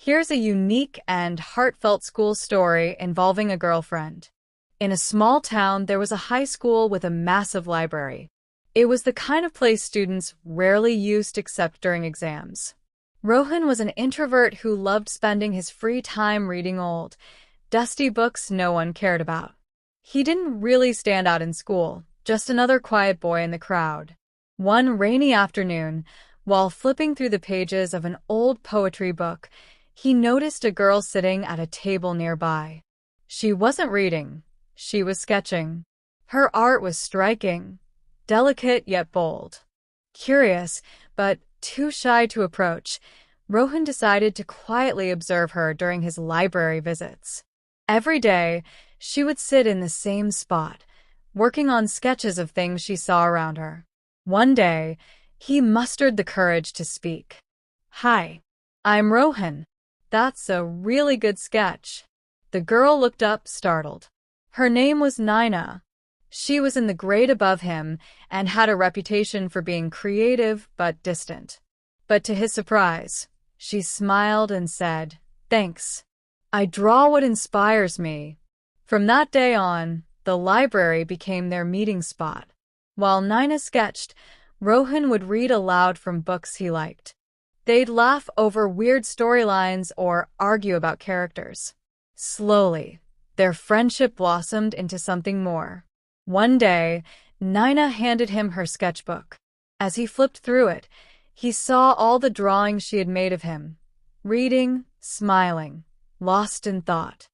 Here's a unique and heartfelt school story involving a girlfriend. In a small town, there was a high school with a massive library. It was the kind of place students rarely used except during exams. Rohan was an introvert who loved spending his free time reading old, dusty books no one cared about. He didn't really stand out in school, just another quiet boy in the crowd. One rainy afternoon, while flipping through the pages of an old poetry book, he noticed a girl sitting at a table nearby. She wasn't reading, she was sketching. Her art was striking, delicate yet bold. Curious, but too shy to approach, Rohan decided to quietly observe her during his library visits. Every day, she would sit in the same spot, working on sketches of things she saw around her. One day, he mustered the courage to speak. "Hi, I'm Rohan. That's a really good sketch." The girl looked up, startled. Her name was Naina. She was in the grade above him and had a reputation for being creative but distant. But to his surprise, she smiled and said, "Thanks. I draw what inspires me." From that day on, the library became their meeting spot. While Naina sketched, Rohan would read aloud from books he liked. They'd laugh over weird storylines or argue about characters. Slowly, their friendship blossomed into something more. One day, Naina handed him her sketchbook. As he flipped through it, he saw all the drawings she had made of him, reading, smiling, lost in thought.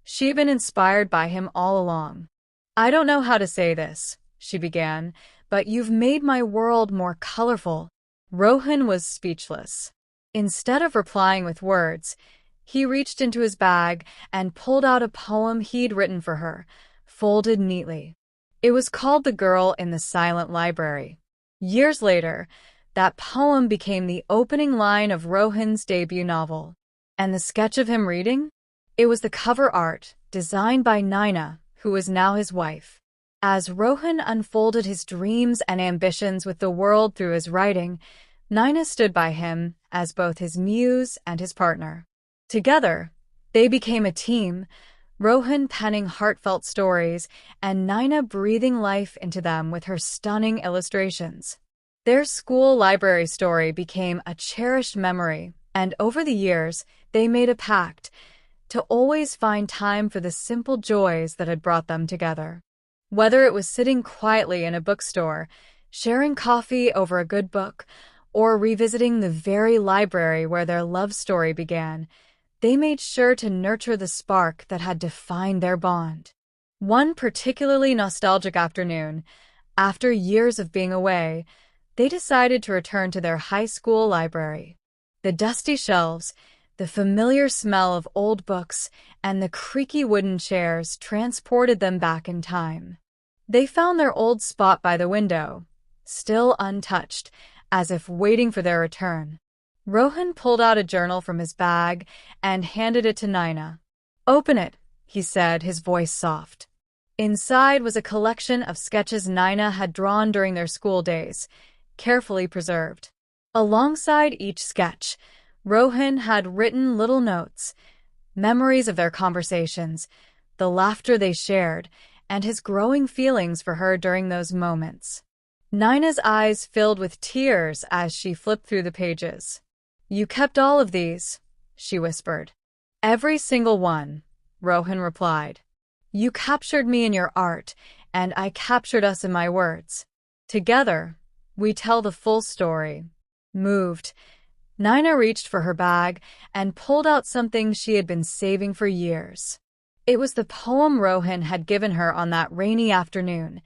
She'd been inspired by him all along. "I don't know how to say this," she began, "but you've made my world more colorful." Rohan was speechless. Instead of replying with words, he reached into his bag and pulled out a poem he'd written for her, folded neatly. It was called The Girl in the Silent Library. Years later, that poem became the opening line of Rohan's debut novel. And the sketch of him reading? It was the cover art, designed by Naina, who was now his wife. As Rohan unfolded his dreams and ambitions with the world through his writing, Naina stood by him as both his muse and his partner. Together, they became a team, Rohan penning heartfelt stories and Naina breathing life into them with her stunning illustrations. Their school library story became a cherished memory, and over the years, they made a pact to always find time for the simple joys that had brought them together. Whether it was sitting quietly in a bookstore, sharing coffee over a good book, or revisiting the very library where their love story began, they made sure to nurture the spark that had defined their bond. One particularly nostalgic afternoon, after years of being away, they decided to return to their high school library. The dusty shelves, the familiar smell of old books, and the creaky wooden chairs transported them back in time. They found their old spot by the window, still untouched, as if waiting for their return. Rohan pulled out a journal from his bag and handed it to Naina. "Open it," he said, his voice soft. Inside was a collection of sketches Naina had drawn during their school days, carefully preserved. Alongside each sketch, Rohan had written little notes, memories of their conversations, the laughter they shared, and his growing feelings for her during those moments. Naina's eyes filled with tears as she flipped through the pages. "You kept all of these," she whispered. "Every single one," Rohan replied. "You captured me in your art, and I captured us in my words. Together, we tell the full story." Moved, Naina reached for her bag and pulled out something she had been saving for years. It was the poem Rohan had given her on that rainy afternoon.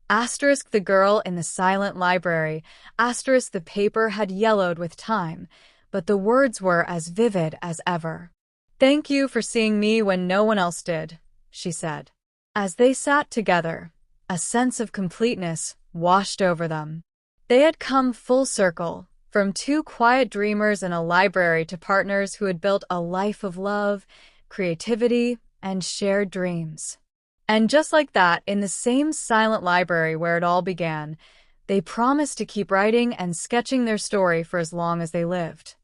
Asterisk the girl in the silent library, asterisk the paper had yellowed with time, but the words were as vivid as ever. "Thank you for seeing me when no one else did," she said. As they sat together, a sense of completeness washed over them. They had come full circle, from two quiet dreamers in a library to partners who had built a life of love, creativity, and shared dreams. And just like that, in the same silent library where it all began, they promised to keep writing and sketching their story for as long as they lived.